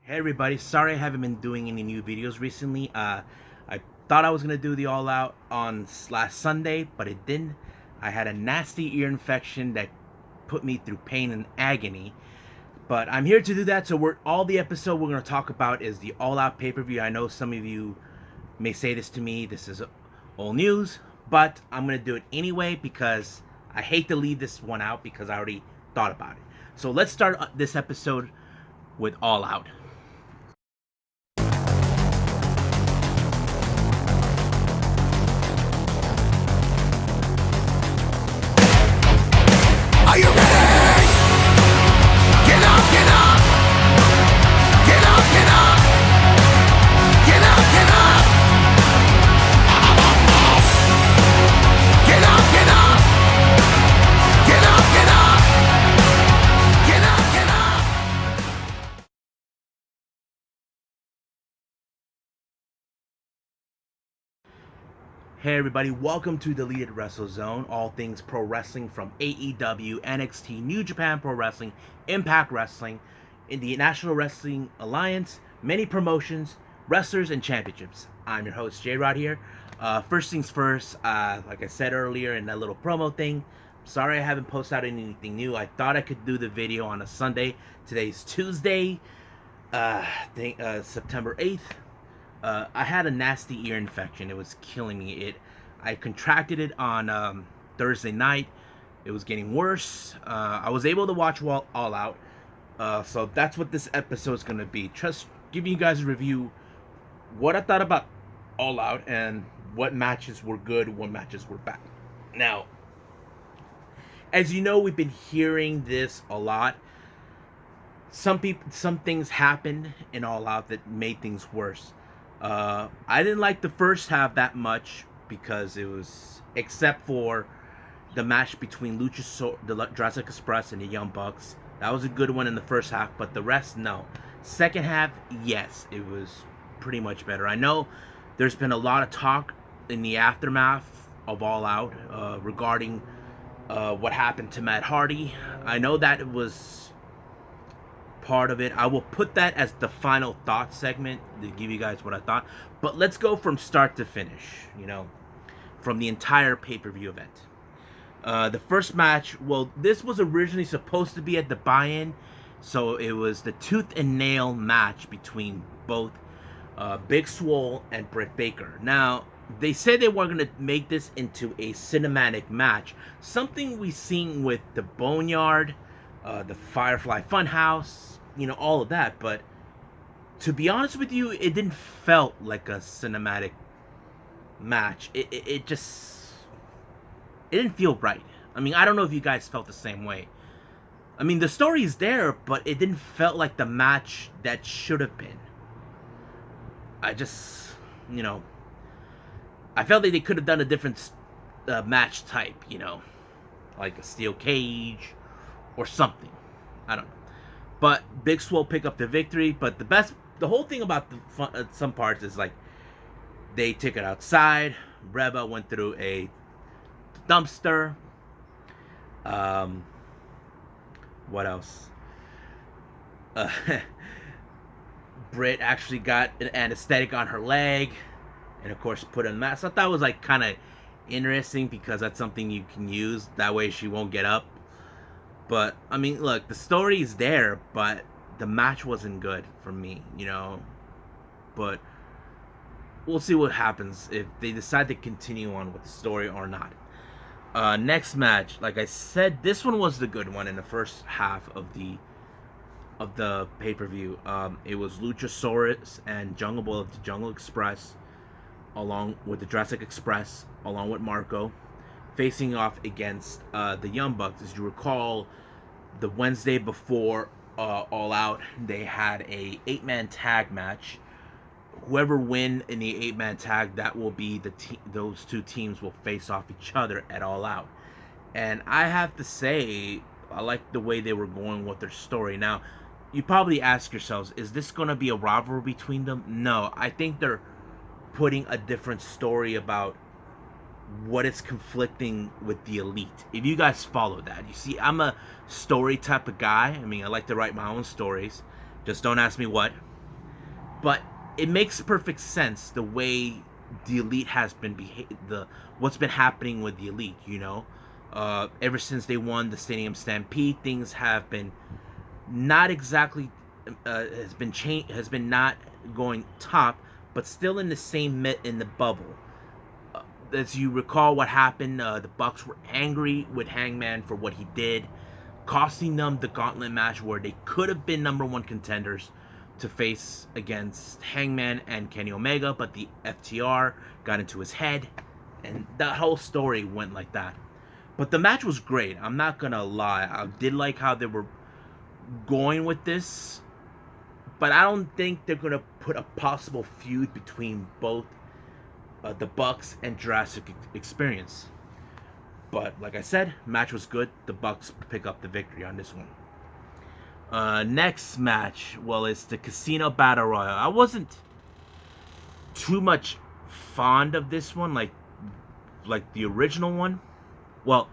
Hey everybody, sorry I haven't been doing any new videos recently. I thought I was gonna do the All Out on last Sunday, but it didn't. I had a nasty ear infection that put me through pain and agony. But I'm here to do that. So all the episode we're gonna talk about is the All Out pay-per-view. I know some of you may say this to me. This is old news, but I'm gonna do it anyway because I hate to leave this one out because I already thought about it. So let's start this episode with All Out. Are you ready? Get up, get up! Get up, get up! Get up, get up! Get up, get up! Get up, get up! Get up, get up! Hey everybody, welcome to Deleted Wrestle Zone, all things pro wrestling from AEW, NXT, New Japan Pro Wrestling, Impact Wrestling, in the National Wrestling Alliance, many promotions, wrestlers, and championships. I'm your host, J-Rod here. First things first, like I said earlier in that little promo thing, sorry I haven't posted out anything new. I thought I could do the video on a Sunday. Today's Tuesday, September 8th. I had a nasty ear infection. It was killing me. I contracted it on Thursday night. It was getting worse. I was able to watch All Out. So that's what this episode is going to be. Just giving you guys a review what I thought about All Out and what matches were good, what matches were bad. Now, as you know, we've been hearing this a lot. Some things happened in All Out that made things worse. I didn't like the first half that much because it was, except for the match between the Jurassic Express and the Young Bucks. That was a good one in the first half, but the rest, no. Second half, yes, it was pretty much better. I know there's been a lot of talk in the aftermath of All Out regarding what happened to Matt Hardy. I know that it was part of it. I will put that as the final thought segment to give you guys what I thought. But let's go from start to finish, from the entire pay-per-view event. The first match, well, this was originally supposed to be at the buy-in, so it was the tooth and nail match between both Big Swole and Britt Baker. Now, they said they were going to make this into a cinematic match, something we've seen with the Boneyard, the Firefly Funhouse, all of that. But to be honest with you, it didn't felt like a cinematic match. It didn't feel right. I mean, I don't know if you guys felt the same way. I mean, the story is there, but it didn't felt like the match that should have been. I just, I felt like they could have done a different match type, like a steel cage or something. I don't know. But Big Swole pick up the victory. But the whole thing about some parts is like they took it outside. Reba went through a dumpster. What else? Britt actually got an anesthetic on her leg, and of course put in a mask. I thought that was like kind of interesting because that's something you can use. That way she won't get up. But, I mean, look, the story is there, but the match wasn't good for me, But we'll see what happens if they decide to continue on with the story or not. Next match, like I said, this one was the good one in the first half of the pay-per-view. It was Luchasaurus and Jungle Boy of the Jungle Express, along with the Jurassic Express, along with Marco, facing off against the Young Bucks. As you recall, the Wednesday before All Out, they had a 8-man tag match. Whoever win in the 8-man tag, that will be those two teams will face off each other at All Out. And I have to say, I like the way they were going with their story. Now, you probably ask yourselves, is this going to be a rivalry between them? No, I think they're putting a different story about what is conflicting with the Elite. If you guys follow that, you see, I'm a story type of guy. I mean, I like to write my own stories. Just don't ask me what. but it makes perfect sense the way the Elite has been what's been happening with the Elite. Ever since they won the Stadium Stampede, things have been not exactly has been not going top, but still in the same in the bubble. As you recall, what happened, the Bucks were angry with Hangman for what he did, costing them the gauntlet match where they could have been number one contenders to face against Hangman and Kenny Omega, but the FTR got into his head, and the whole story went like that. But the match was great. I'm not gonna lie. I did like how they were going with this, but I don't think they're gonna put a possible feud between both the Bucks and Jurassic Experience. But like I said, match was good. The Bucks pick up the victory on this one. Next match, well, it's the Casino Battle Royal. I wasn't too much fond of this one, like the original one. Well,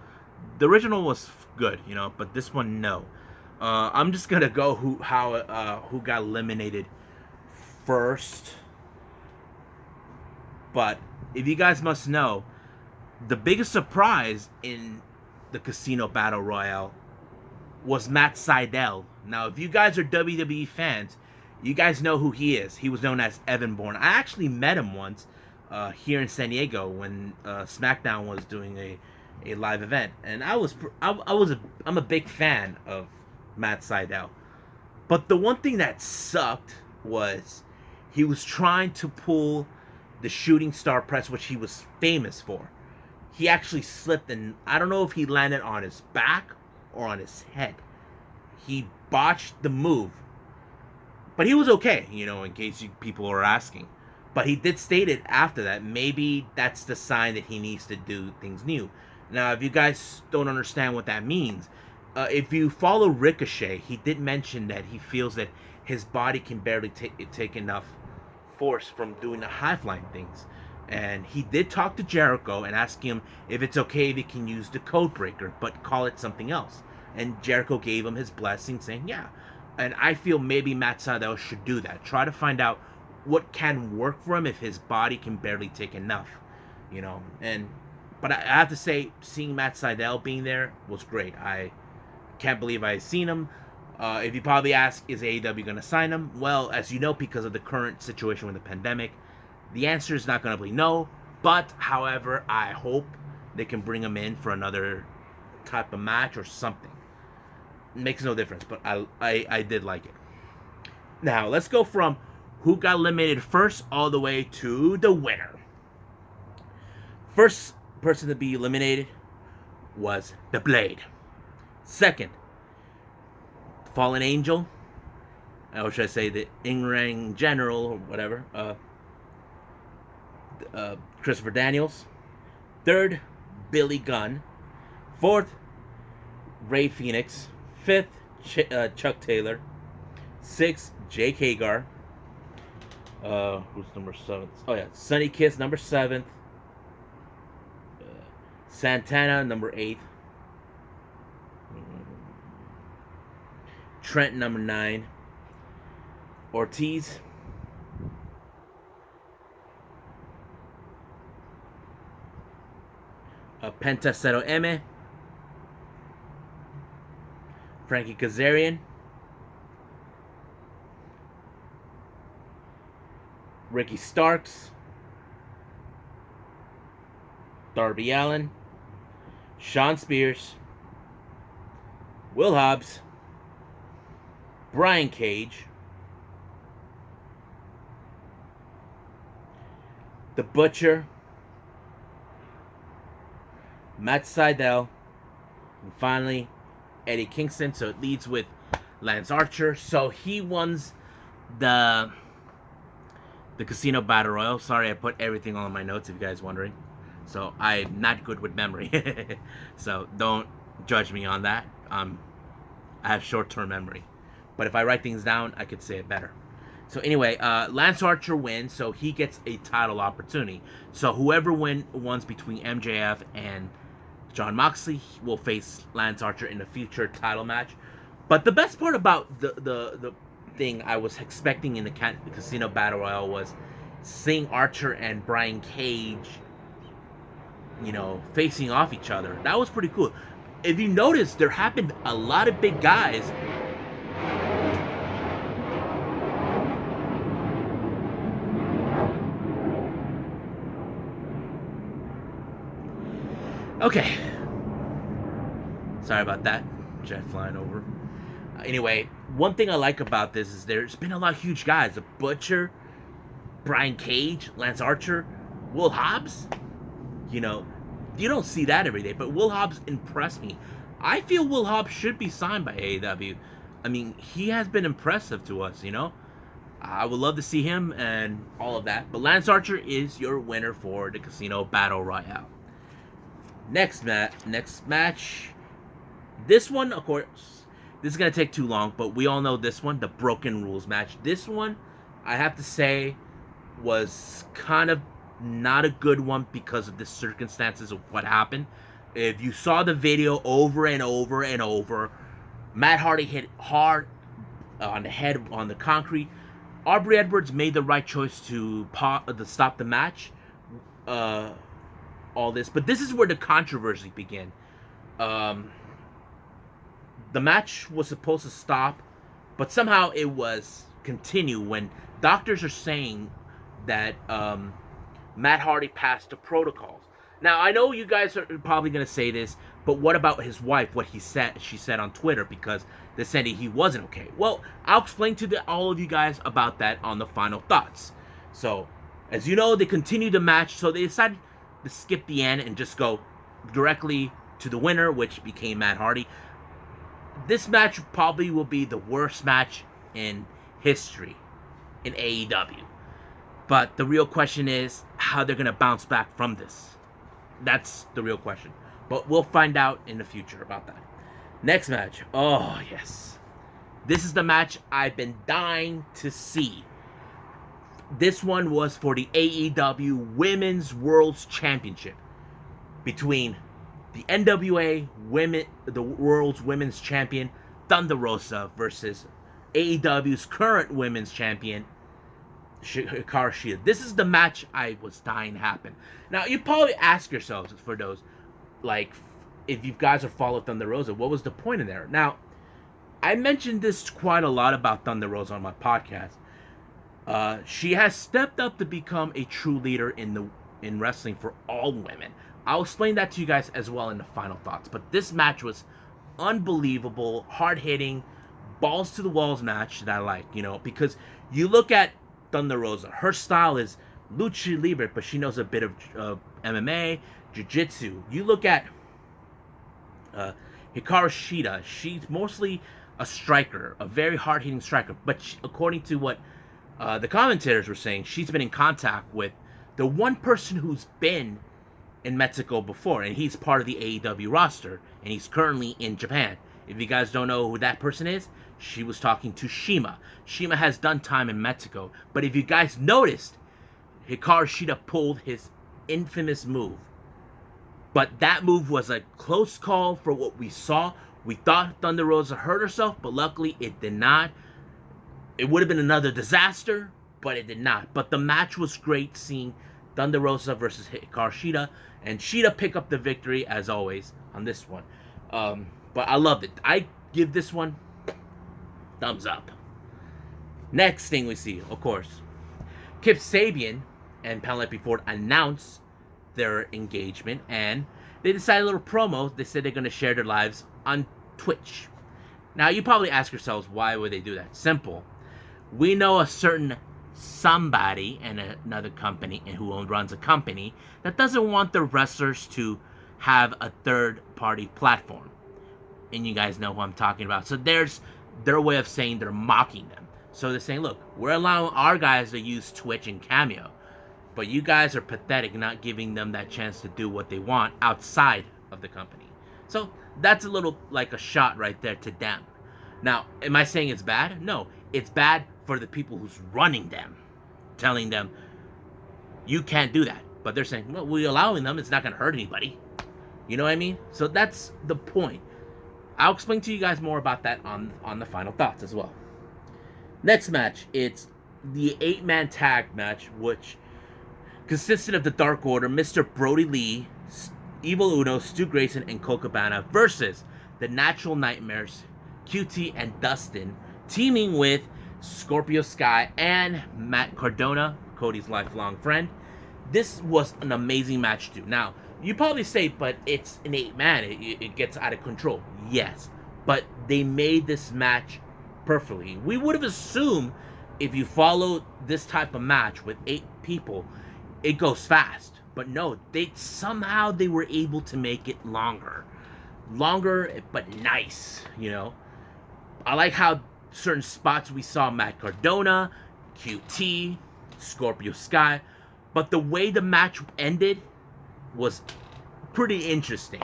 the original was good, but this one, no. I'm just gonna go who got eliminated first. But if you guys must know, the biggest surprise in the Casino Battle Royale was Matt Sydal. Now, if you guys are WWE fans, you guys know who he is. He was known as Evan Bourne. I actually met him once here in San Diego when SmackDown was doing a live event, and I'm a big fan of Matt Sydal. But the one thing that sucked was he was trying to pull the shooting star press, which he was famous for. He actually slipped, and I don't know if he landed on his back or on his head. He botched the move, but he was okay, in case people are asking. But he did state it after that. Maybe that's the sign that he needs to do things new. Now, if you guys don't understand what that means, if you follow Ricochet, he did mention that he feels that his body can barely take enough force from doing the high flying things. And he did talk to Jericho and ask him if it's okay if he can use the code breaker, but call it something else. And Jericho gave him his blessing, saying, yeah. And I feel maybe Matt Sydal should do that. Try to find out what can work for him if his body can barely take enough, But I have to say, seeing Matt Sydal being there was great. I can't believe I seen him. If you probably ask, is AEW going to sign him? Well, as you know, because of the current situation with the pandemic, the answer is not going to be no. But, however, I hope they can bring him in for another type of match or something. It makes no difference, but I did like it. Now, let's go from who got eliminated first all the way to the winner. First person to be eliminated was The Blade. Second, Fallen Angel, or should I say the in-ring general or whatever, Christopher Daniels. Third, Billy Gunn. Fourth, Ray Phoenix. Fifth, Chuck Taylor. Sixth, Jake Hagar. Who's number 7? Oh yeah, Sonny Kiss, number 7th. Santana, number 8th. Trent, number 9. Ortiz. Penta Cero M. Frankie Kazarian. Ricky Starks. Darby Allin. Shawn Spears. Will Hobbs. Brian Cage. The Butcher. Matt Sydal. And finally, Eddie Kingston. So it leads with Lance Archer. So he wins the Casino Battle Royal. Sorry, I put everything on my notes if you guys are wondering. So I'm not good with memory. So don't judge me on that. I have short-term memory. But if I write things down, I could say it better. So anyway, Lance Archer wins, so he gets a title opportunity. So whoever wins between MJF and Jon Moxley will face Lance Archer in a future title match. But the best part about the thing I was expecting in the Casino Battle Royale was seeing Archer and Brian Cage, facing off each other. That was pretty cool. If you notice, there happened a lot of big guys. Okay. Sorry about that. Jet flying over. Anyway, one thing I like about this is there's been a lot of huge guys. The Butcher, Brian Cage, Lance Archer, Will Hobbs. You don't see that every day, but Will Hobbs impressed me. I feel Will Hobbs should be signed by AEW. I mean, he has been impressive to us, I would love to see him and all of that. But Lance Archer is your winner for the Casino Battle Royale. Next match. This one, of course, this is going to take too long, but we all know this one, the Broken Rules match. This one, I have to say, was kind of not a good one because of the circumstances of what happened. If you saw the video over and over and over, Matt Hardy hit hard on the head on the concrete. Aubrey Edwards made the right choice to stop the match. All this, but this is where the controversy began. The match was supposed to stop, but somehow it was continue when doctors are saying that Matt Hardy passed the protocols. Now, I know you guys are probably going to say this, but what about his wife, what she said on Twitter, because they said he wasn't okay. Well, I'll explain to all of you guys about that on the final thoughts. So, as you know, they continued the match, so they decided to skip the end and just go directly to the winner, which became Matt Hardy. This match probably will be the worst match in history in AEW. But the real question is how they're going to bounce back from this. That's the real question. But we'll find out in the future about that. Next match. Oh, yes. This is the match I've been dying to see. This one was for the AEW Women's World Championship between the NWA the World's Women's Champion, Thunder Rosa, versus AEW's current Women's Champion, Hikaru Shida. This is the match I was dying to happen. Now, you probably ask yourselves, for those, like, if you guys have followed Thunder Rosa, what was the point in there? Now, I mentioned this quite a lot about Thunder Rosa on my podcast. She has stepped up to become a true leader in wrestling for all women. I'll explain that to you guys as well in the final thoughts. But this match was unbelievable, hard-hitting, balls-to-the-walls match that I like, because you look at Thunder Rosa. Her style is lucha libre, but she knows a bit of MMA, jiu-jitsu. You look at Hikaru Shida. She's mostly a striker, a very hard-hitting striker. But according to what the commentators were saying, she's been in contact with the one person who's been in Mexico before, and he's part of the AEW roster, and he's currently in Japan. If you guys don't know who that person is, she was talking to Shima. Shima has done time in Mexico, but if you guys noticed, Hikaru Shida pulled his infamous move. But that move was a close call for what we saw. We thought Thunder Rosa hurt herself, but luckily it did not. It would have been another disaster, but it did not. But the match was great, seeing Thunder Rosa versus Hikaru Shida, and Shida pick up the victory as always on this one. But I loved it. I give this one thumbs up. Next thing we see, of course, Kip Sabian and Palette before announced their engagement, and they decided a little promo. They said they're going to share their lives on Twitch. Now, you probably ask yourselves, why would they do that? Simple. We know a certain somebody in another company and who runs a company that doesn't want the wrestlers to have a third-party platform. And you guys know who I'm talking about. So there's their way of saying they're mocking them. So they're saying, look, we're allowing our guys to use Twitch and Cameo, but you guys are pathetic not giving them that chance to do what they want outside of the company. So that's a little like a shot right there to them. Now, am I saying it's bad? No, it's bad for the people who's running them, telling them, you can't do that. But they're saying, well, we're allowing them, it's not going to hurt anybody. You know what I mean? So that's the point. I'll explain to you guys more about that on the final thoughts as well. Next match, it's the 8-man tag match, which consisted of the Dark Order, Mr. Brody Lee, Evil Uno, Stu Grayson, and Colt Cabana versus the Natural Nightmares, QT and Dustin, teaming with Scorpio Sky and Matt Cardona, Cody's lifelong friend. This was an amazing match too. Now, you probably say, but it's an 8-man, it gets out of control. Yes, but they made this match perfectly. We would have assumed if you follow this type of match with 8 people, it goes fast. But no, somehow they were able to make it longer, but nice. I like how certain spots we saw Matt Cardona, QT, Scorpio Sky, but the way the match ended was pretty interesting.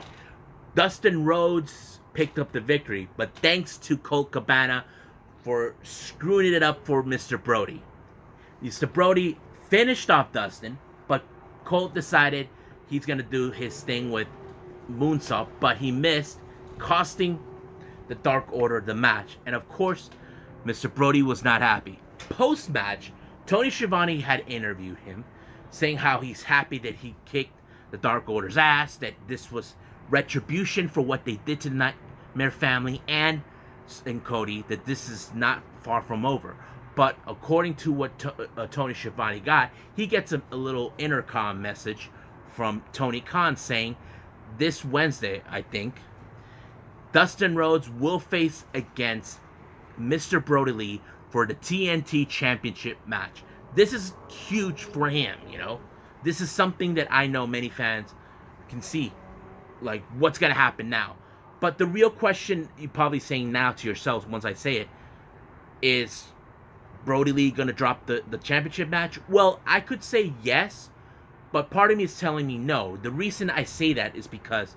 Dustin Rhodes picked up the victory, but thanks to Colt Cabana for screwing it up for Mr. Brody. Mr. Brody finished off Dustin, but Colt decided he's going to do his thing with moonsault, but he missed, costing the Dark Order the match. And of course, Mr. Brody was not happy. Post-match, Tony Schiavone had interviewed him, saying how he's happy that he kicked the Dark Order's ass, that this was retribution for what they did to the Nightmare family and Cody, that this is not far from over. But according to what Tony Schiavone got, he gets a little intercom message from Tony Khan saying this Wednesday, I think, Dustin Rhodes will face against Mr. Brody Lee for the TNT Championship match. This is huge for him, This is something that I know many fans can see, like, what's going to happen now. But the real question you're probably saying now to yourselves once I say it is, Brody Lee going to drop the championship match? Well, I could say yes, but part of me is telling me no. The reason I say that is because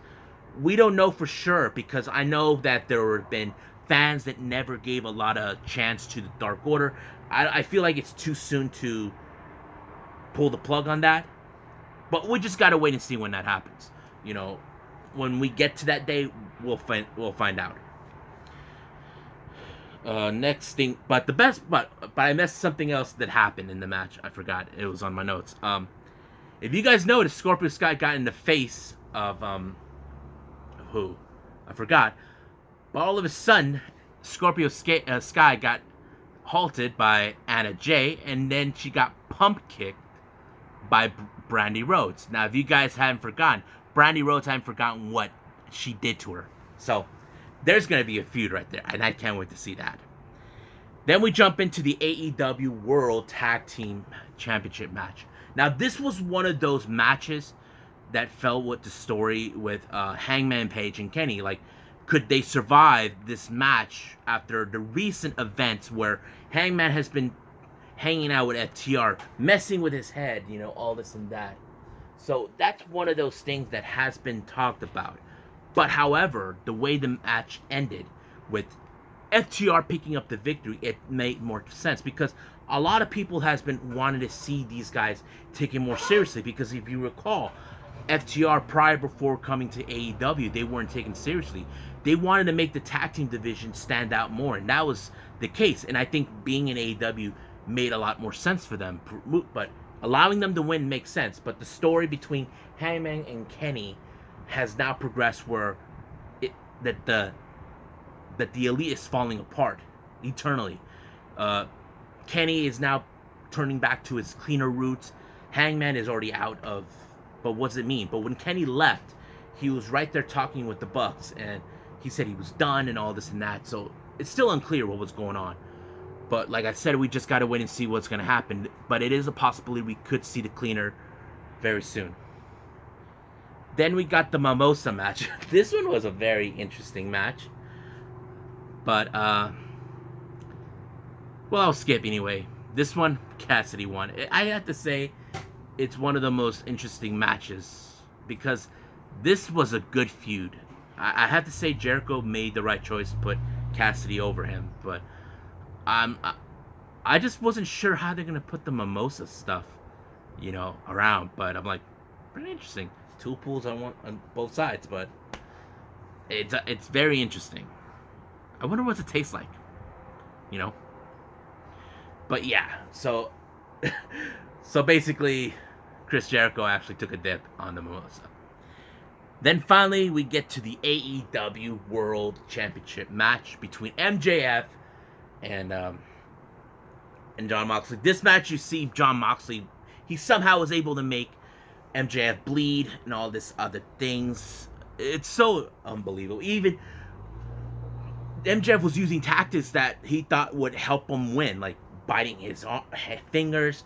we don't know for sure, because I know that there have been fans that never gave a lot of chance to the Dark Order. I feel like it's too soon to pull the plug on that, but we just got to wait and see when that happens. When we get to that day, we'll find out. Next thing, but I missed something else that happened in the match. I forgot. It was on my notes. If you guys noticed, Scorpio Sky got in the face of who? I forgot. But all of a sudden, Scorpio Sky got halted by Anna Jay, and then she got pump kicked by Brandy Rhodes. Now, if you guys haven't forgotten, Brandy Rhodes haven't forgotten what she did to her. So, there's going to be a feud right there, and I can't wait to see that. Then we jump into the AEW World Tag Team Championship match. Now, this was one of those matches that fell with the story with Hangman Page and Kenny. Like, could they survive this match after the recent events where Hangman has been hanging out with FTR, messing with his head, all this and that. So that's one of those things that has been talked about. But however, the way the match ended with FTR picking up the victory, it made more sense, because a lot of people has been wanting to see these guys taken more seriously, because if you recall, FTR prior before coming to AEW, they weren't taken seriously. They wanted to make the tag team division stand out more, and that was the case. And I think being in AEW made a lot more sense for them, but allowing them to win makes sense. But the story between Hangman and Kenny has now progressed where that the elite is falling apart eternally. Kenny is now turning back to his cleaner roots. Hangman is already out of. But what does it mean? But when Kenny left, he was right there talking with the Bucks, and he said he was done and all this and that. So it's still unclear what was going on. But like I said, we just got to wait and see what's going to happen. But it is a possibility we could see the cleaner very soon. Then we got the Mimosa match. This one was a very interesting match. But, well, I'll skip anyway. This one, Cassidy won. I have to say, it's one of the most interesting matches, because this was a good feud. I have to say Jericho made the right choice to put Cassidy over him, but I just wasn't sure how they're going to put the Mimosa stuff, around. But I'm like, pretty interesting. 2 pools on both sides, but it's very interesting. I wonder what it tastes like, But yeah, so basically, Chris Jericho actually took a dip on the Mimosa. Then finally, we get to the AEW World Championship match between MJF and John Moxley. This match, you see John Moxley, he somehow was able to make MJF bleed and all this other things. It's so unbelievable. Even MJF was using tactics that he thought would help him win, like biting his fingers,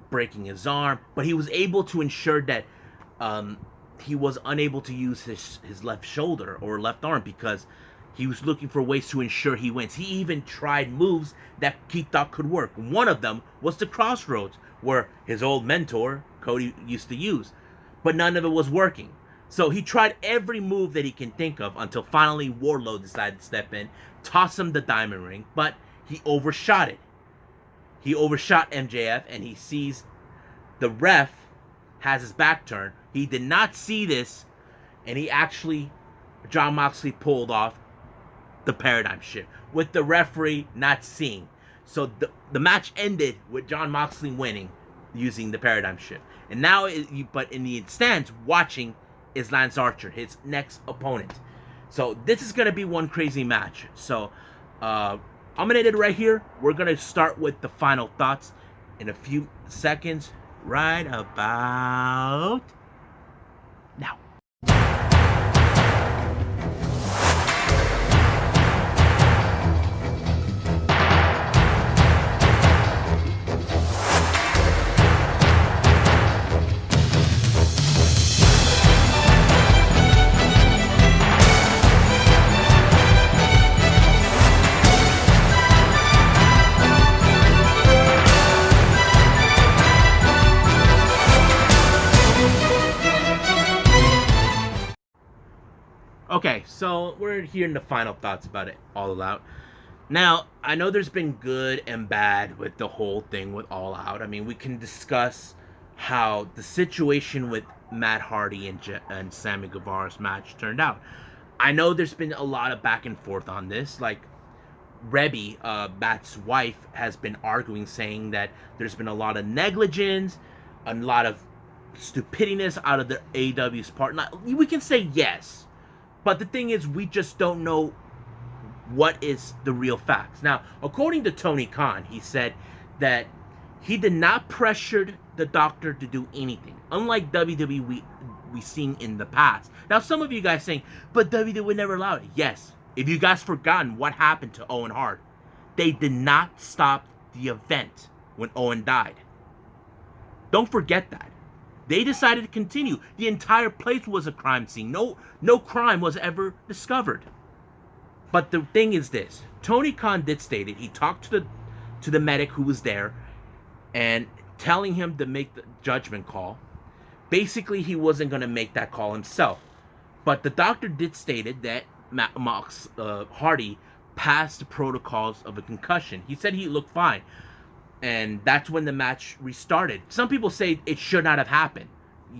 breaking his arm, but he was able to ensure that he was unable to use his left shoulder or left arm because he was looking for ways to ensure he wins. He even tried moves that he thought could work. One of them was the Crossroads, where his old mentor, Cody, used to use. But none of it was working. So he tried every move that he can think of until finally Wardlow decided to step in, toss him the diamond ring, but he overshot it. He overshot MJF, and he sees the ref has his back turned. He did not see this, and John Moxley pulled off the paradigm shift with the referee not seeing. So the match ended with John Moxley winning using the paradigm shift. And now, but in the stands watching is Lance Archer, his next opponent. So this is going to be one crazy match. So I'm going to end it right here. We're going to start with the final thoughts in a few seconds, right about now. Okay, so we're hearing the final thoughts about it, All Out. Now, I know there's been good and bad with the whole thing with All Out. I mean, we can discuss how the situation with Matt Hardy and Sammy Guevara's match turned out. I know there's been a lot of back and forth on this. Like, Rebby, Matt's wife, has been arguing, saying that there's been a lot of negligence, a lot of stupidness out of the AEW's part. Now, we can say yes. But the thing is, we just don't know what is the real facts. Now, according to Tony Khan, he said that he did not pressure the doctor to do anything. Unlike WWE we seen in the past. Now, some of you guys saying, but WWE would never allow it. Yes. If you guys forgotten what happened to Owen Hart, they did not stop the event when Owen died. Don't forget that. They decided to continue. The entire place was a crime scene. No crime was ever discovered. But the thing is this. Tony Khan did state it. He talked to the medic who was there and telling him to make the judgment call. Basically, he wasn't going to make that call himself. But the doctor did state it that Hardy passed the protocols of a concussion. He said he looked fine. And that's when the match restarted. Some people say it should not have happened.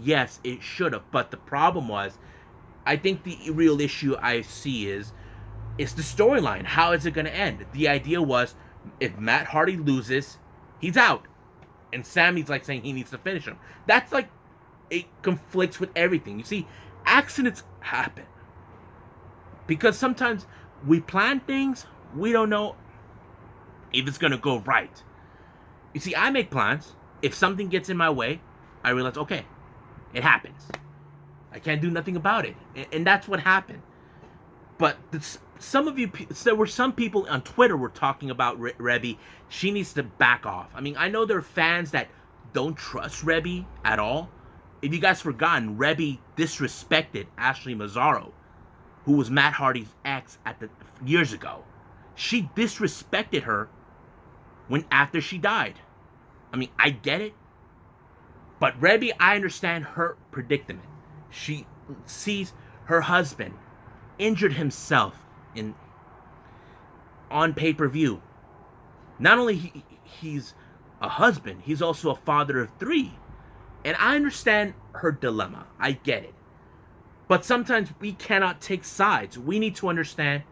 Yes, it should have. But the problem was, I think the real issue I see is the storyline. How is it going to end? The idea was, if Matt Hardy loses, he's out. And Sammy's like saying he needs to finish him. That's like, it conflicts with everything. You see, accidents happen. Because sometimes we plan things, we don't know if it's going to go right. You see, I make plans. If something gets in my way, I realize, okay, it happens. I can't do nothing about it. And that's what happened. But there were some people on Twitter were talking about Rebby. She needs to back off. I mean, I know there are fans that don't trust Rebby at all. If you guys forgotten, Rebby disrespected Ashley Mazzaro, who was Matt Hardy's ex years ago. She disrespected her after she died. I mean, I get it. But Rebby, I understand her predicament. She sees her husband injured himself on pay-per-view. Not only he's a husband, he's also a father of 3. And I understand her dilemma. I get it. But sometimes we cannot take sides. We need to understand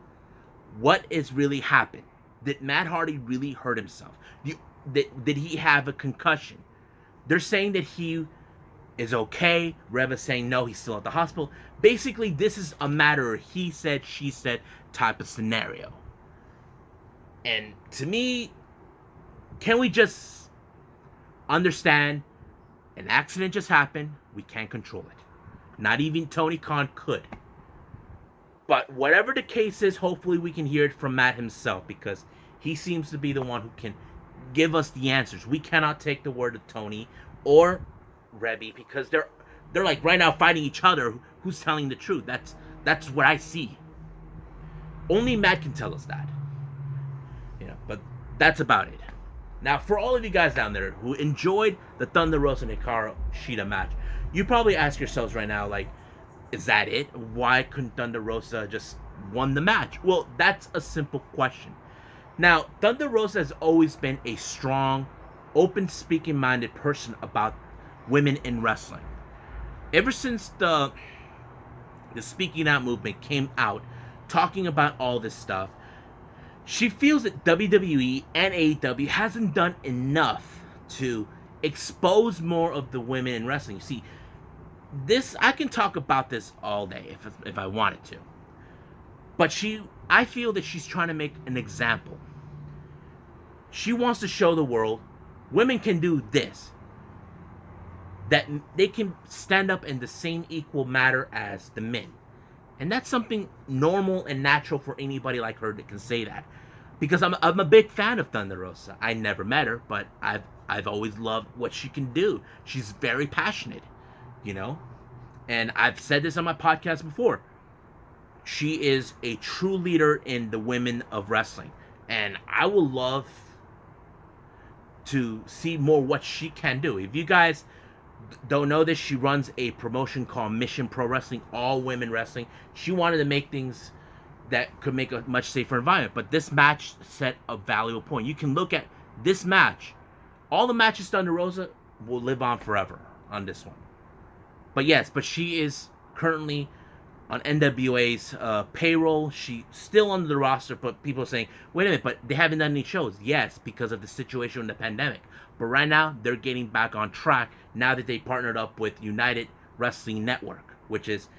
what is really happened. Did Matt Hardy really hurt himself? did he have a concussion? They're saying that he is okay. Reva's saying no, he's still at the hospital. Basically, this is a matter of he said, she said type of scenario. And to me, can we just understand an accident just happened? We can't control it. Not even Tony Khan could. But whatever the case is, hopefully we can hear it from Matt himself, because he seems to be the one who can give us the answers. We cannot take the word of Tony or Rebby, because they're like right now fighting each other. Who's telling the truth? That's what I see. Only Matt can tell us that. But that's about it. Now, for all of you guys down there who enjoyed the Thunder Rosa and Hikaru Shida match, you probably ask yourselves right now, like, is that it? Why couldn't Thunder Rosa just won the match? Well, that's a simple question. Now, Thunder Rosa has always been a strong, open speaking minded person about women in wrestling. Ever since the speaking out movement came out, talking about all this stuff, she feels that WWE and AEW hasn't done enough to expose more of the women in wrestling. You see, this, I can talk about this all day if I wanted to. But I feel that she's trying to make an example. She wants to show the world women can do this. That they can stand up in the same equal matter as the men. And that's something normal and natural for anybody like her that can say that. Because I'm a big fan of Thunder Rosa. I never met her, but I've always loved what she can do. She's very passionate, And I've said this on my podcast before. She is a true leader in the women of wrestling. And I will love to see more what she can do. If you guys don't know this, she runs a promotion called Mission Pro Wrestling, all women wrestling. She wanted to make things that could make a much safer environment. But this match set a valuable point. You can look at this match. All the matches Thunder Rosa will live on forever on this one. But yes, she is currently on NWA's payroll. She's still under the roster, but people are saying, wait a minute, but they haven't done any shows. Yes, because of the situation in the pandemic. But right now, they're getting back on track now that they partnered up with United Wrestling Network, which is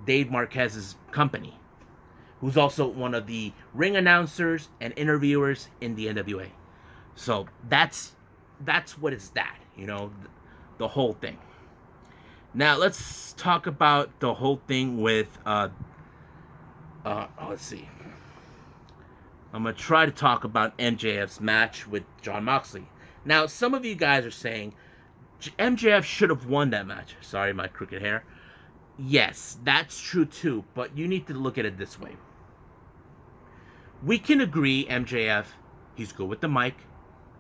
Dave Marquez's company, who's also one of the ring announcers and interviewers in the NWA. So that's what it's that, the whole thing. Now let's talk about the whole thing with let's see. I'm gonna try to talk about MJF's match with Jon Moxley. Now, some of you guys are saying MJF should have won that match. Sorry, my crooked hair. Yes, that's true too, but you need to look at it this way. We can agree MJF, he's good with the mic,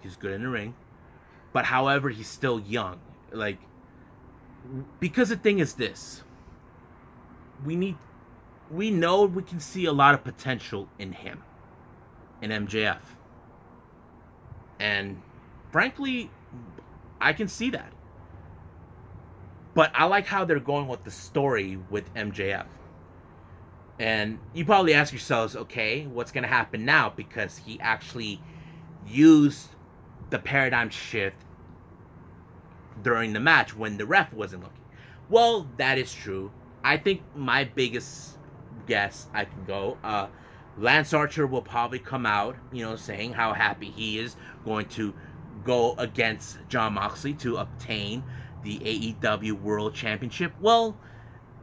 he's good in the ring, but however, he's still young. Because the thing is this, we know we can see a lot of potential in him, in MJF. And frankly, I can see that. But I like how they're going with the story with MJF. And you probably ask yourselves, okay, what's going to happen now? Because he actually used the paradigm shift during the match when the ref wasn't looking. Well, that is true. I think my biggest guess I can go, Lance Archer will probably come out, saying how happy he is going to go against Jon Moxley to obtain the AEW World Championship. Well,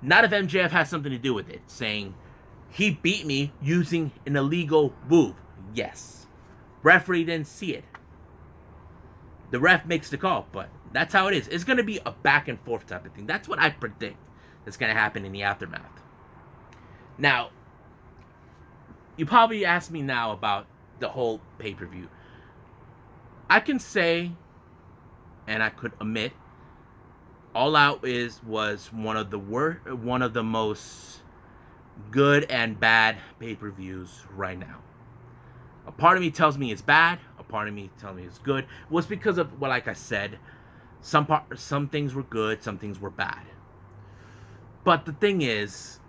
not if MJF has something to do with it, saying he beat me using an illegal move. Yes. Referee didn't see it. The ref makes the call, but that's how it is. It's going to be a back and forth type of thing. That's what I predict is going to happen in the aftermath. Now, you probably ask me now about the whole pay-per-view. I can say, and I could admit, All Out was one of the most good and bad pay-per-views right now. A part of me tells me it's bad. A part of me tells me it's good. It was because of, well, like I said, some things were good, some things were bad. But the thing is,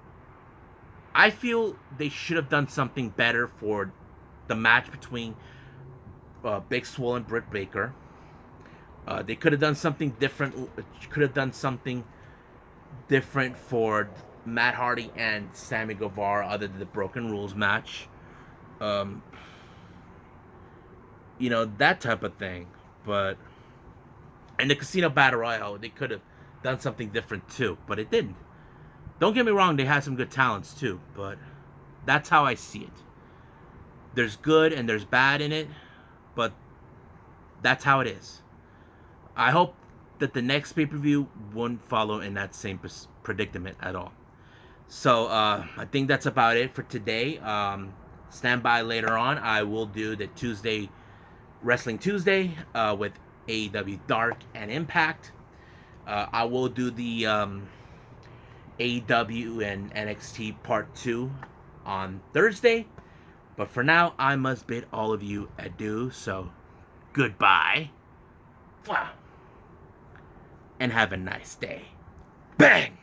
I feel they should have done something better for the match between Big Swole and Britt Baker. They could have done something different. Could have done something different for Matt Hardy and Sammy Guevara, other than the Broken Rules match. Um, that type of thing. But in the Casino Battle Royale, they could have done something different too, but it didn't. Don't get me wrong, they had some good talents too, but that's how I see it. There's good and there's bad in it, but that's how it is. I hope that the next pay-per-view won't follow in that same predicament at all. So I think that's about it for today. Stand by later on. I will do the Tuesday Wrestling Tuesday with AEW Dark and Impact. I will do the AEW and NXT Part 2 on Thursday. But for now, I must bid all of you adieu. So, goodbye. And have a nice day. Bang!